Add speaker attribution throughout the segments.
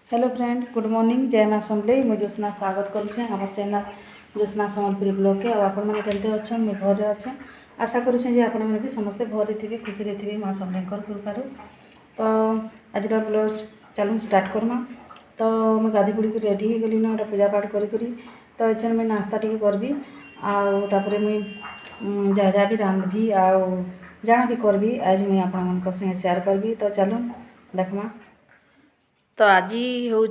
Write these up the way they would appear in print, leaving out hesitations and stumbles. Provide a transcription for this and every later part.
Speaker 1: Hello friend, good morning. जय माँ समलेई। मुझे ज्योत्सना स्वागत करुचे आम चैनल ज्योत्सना सम्बलपुरी ब्लॉग के। आप केमती अच्छे मुझे भरे अच्छे आशा करुचे जे आपण भी समस्ते भरे थे खुशी थे माँ समलेई कृपार। तो आज ब्लॉग चलू स्टार्ट करमा। तो मुझे गाधी बुड़ी रेडी हो गली ना गोटे पूजा पाठ करी। तो एचन मुझे नास्ता टी करबी आउे मुई जहाँ भी रांधबी आउ जाना भी करबी आज मुई आपण संगे शेयर करबी। तो चलू देखमा। तो आज हूँ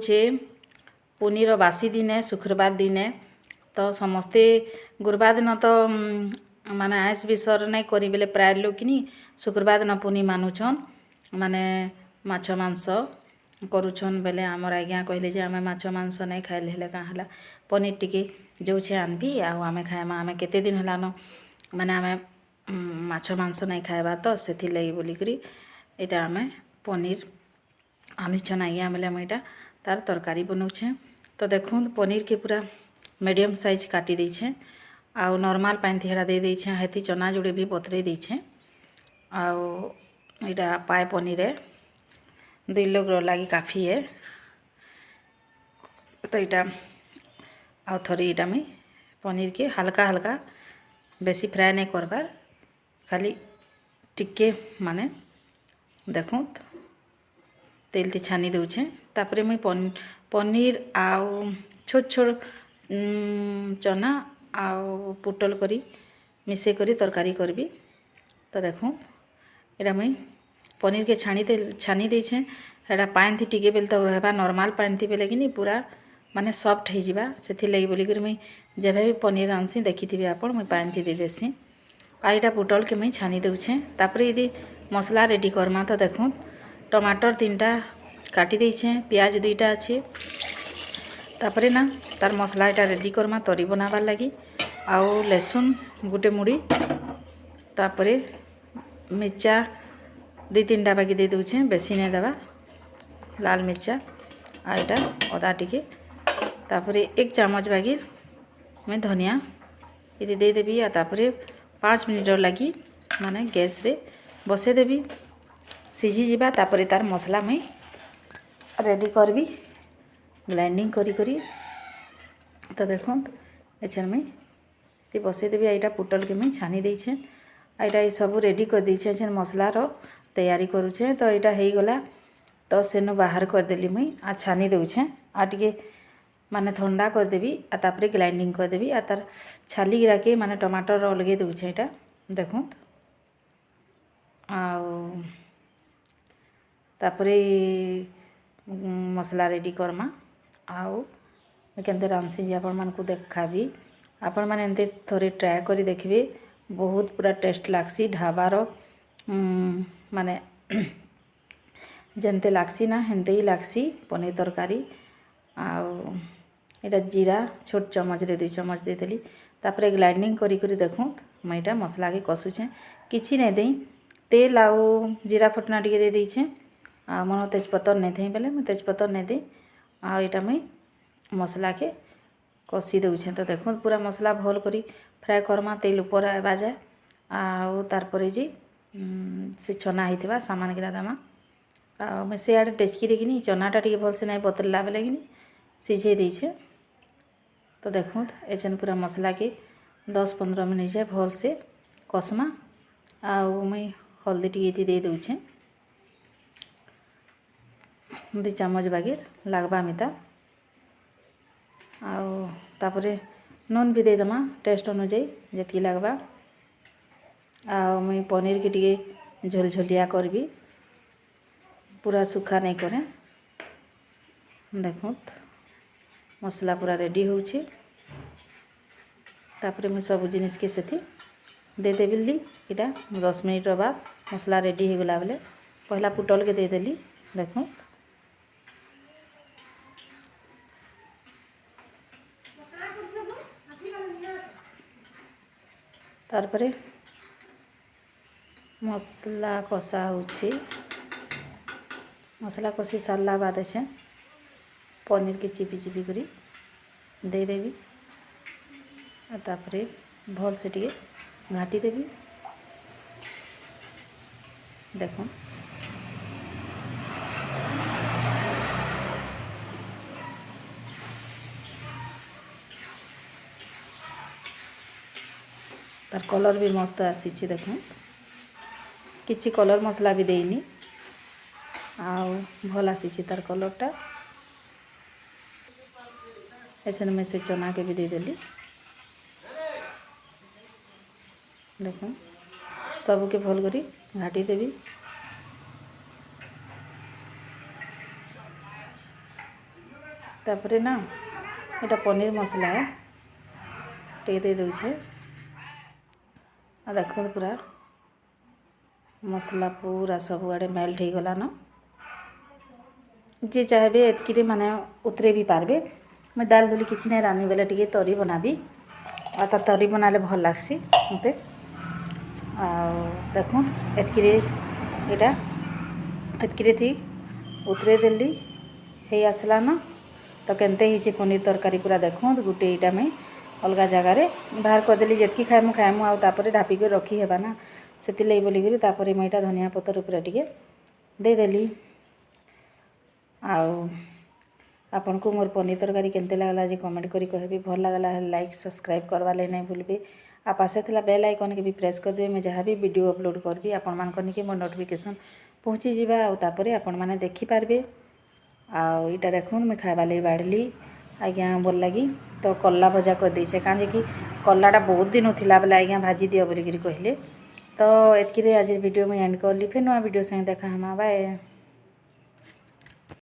Speaker 1: पुनीर बासी दिने शुक्रवार दिने। तो समस्ते गुरुवार दिन तो माने आइस विसर नहीं करी बेले प्राय लोग कि शुक्रवार दिन पुनी मानुछन माने माछ मांस करुछन बेले आमर आज्ञा कहले जे आमे माछ मांस नहीं खाइले हेले का हला पनीर टिके जो छे आनबी आमे खाएमा। आमे केते दिन हलानो माने आमे माछ मांस नहीं खाएबा तो सेथि लई बोली करी एटा आमे पनीर आनिछन आज्ञा बेले मुझे तार तरकारी बनाऊे। तो देखूँ पनीर के पूरा मीडियम साइज काटी देछे आउ नॉर्मल पानी हेड़ा दे देछे हेती चना जोड़े भी बतरे देछे आउ इटा पाए पनीर है 2 लोग लगी काफ़ी है। तो इटा आउ थोड़ी इटा में पनीर के हल्का हल्का बेसी फ्राए नहीं करबार खाली टिके माने देखूँ तेल ती छानी दूचे। तापरे मुई पनीर आउ छोट छोट चना आउ पुटल करी मिसे करी तरकारी करबी। तो देखूँ एटा मुई पनीर के छानी देछे एटा पानी थी टिके बेले तो रहबा नॉर्मल पानी थी बेले कि पूरा माने सॉफ्ट हो जावा सेथि लगी बोली कर मुई जेबे भी पनीर आनसी देखी आपण मुई पानी थी दे देसी आ एटा पुटल के मुई छानी दूचे। तापरे यदि मसला रेडी करमा। तो देखूँ टमाटर 3टा काटी देछे प्याज 2टा अच्छे तापरे ना तार मसला एटा रेडी करमा तरी बनाबार लगी आउ लहसुन गोटे मुड़ी तापरे मिर्चा 2-3टा बाकी दे दूचे बेसी नहीं देवा लाल मिर्चा आ एटा अदा टिके तापरे 1 चामच बागी मैं धनिया ये दे देबी आ तापरे 5 मिनट लगी माने गैस रे बसे देबी सिझी जीवा। तापरे तार मसला मैं रेडी करबी ग्राइंडिंग करी। तो देखो एचन में ती बसे देबी एटा पुटल के मैं छानी देछे एटा ये सब रेडी कर देछे एचन मसला रो तैयारी करूछे। तो एटा हेई गला तो सेनो बाहर कर देली मुई आ छानी देउछे आ टिके माने ठंडा कर देबी आ तापरे ग्राइंडिंग कर देबी आ तार छाली गिरा के माने टमाटर अलगे देउछे एटा देखो आउ तापरे मसला रेडी करमा आउ केमते रांधसी जे आपण मानकु देखाबी। आपण माने एंते थोड़े ट्राए करी देखबे बहुत पूरा टेस्ट लागसी ढाबार माने जेनते लागसी ना हेनते ही लागसी पनीर तरकारी आउ एटा जीरा छोट चम्मच रे 2 चम्मच दे देली तापरे ग्राइंडिंग करी करी देखूँ मैं एटा मसला के कसुछे किछि नहीं देई तेल आउ जीरा फटना टिके दे देछे आ मन तेजपत्तर नहीं थी बेले मैं तेजपत्तर नहीं दी आ एटा मैं मसला के कषी दूचे। तो देखो पूरा मसला भल करी फ्राए करमा तेल ऊपर आवा जाए आउ तार परे जी से छना होता सामान गिरा दमा आ मैं से आड़े डेचकी रे कि चनाटा टी भल से नहीं बतरला बेले कि सीझे देछे। तो देखो एचन पूरा मसला के 10-15 मिनट जाए भल से कसमा आउ मैं हल्दी टी दे दूचे 2 चामच बागिर लागबा मिता आउ तापरे नून भी दे दमा टेस्ट अनुଯାयी जति लागबा आउ मैं पनीर के टिके झोलझोलिया करबी पूरा सूखा नहीं करे। देखो मसला पूरा रेडी होउछे तापरे मैं सब जिनिस के सेथि दे देबिली इटा 10 मिनट बाद मसला रेडी हो गला बेले पहला पुटल के दे देली देखो तारपरे मसला कषा होछि मसला कषी सारला बाद अच्छे पनीर के चिपी चिपी करी दे देवी तापरे भल से टिके घाटी देवी देखो तार कलर भी मस्त आसी देखो किछि कलर मसला भी देनी आउ भल आसी तार कलरटा ऐसे मैं से चना के भी देदेली देखो सबके भल करी घाटी देवी तापरे ना एटा पनीर मसला है टे दे दूचे आ देखो पूरा मसला पूरा सब आड़े मेल्ट हो गला न जी चाहे एतकी माने उतरे भी पारबे मैं दाल दुली किसी नहीं रांधी बेले टी तरी बनाबी आ तरी बनाले भल लागसी मते आ देखो एतकी एटा एतकी थी उतरे देली हे आसला न तो केनते ही पनीर तरकारी पूरा देखो गोटे यहाँ में अलग जगार बाहर करदेली जितकी खाएमु खाएमु आउे ढापिक रखी हेबा ना से बोलिकी तापर मुझे धनिया पतर उपरे टिके देदेली आपन को मोर पनीर तरकारी केनते लगला जे कमेंट करी कहबी भल लगला लाइक सब्सक्राइब करवा ले नहीं भूलबे आ पासे थिला बेल आइकन के भी प्रेस कर देबे मैं जहाँ भी वीडियो अपलोड करबी आपण मान के मोर नोटिफिकेशन पहुँची जावा आ तापर आपण माने देखि पारबे आईटा देखो मैं खावा लगी बाढ़ली आज्ञा भल लगी तो कला भजा कर देचे कहीं कि कलाटा बहुत दिन थिला बेले आज्ञा भाजी दियो बोलिकी कहले तो एतकी आज वीडियो मैं एंड करली फिर नुआ वीडियो संगे देखा हमा बाय।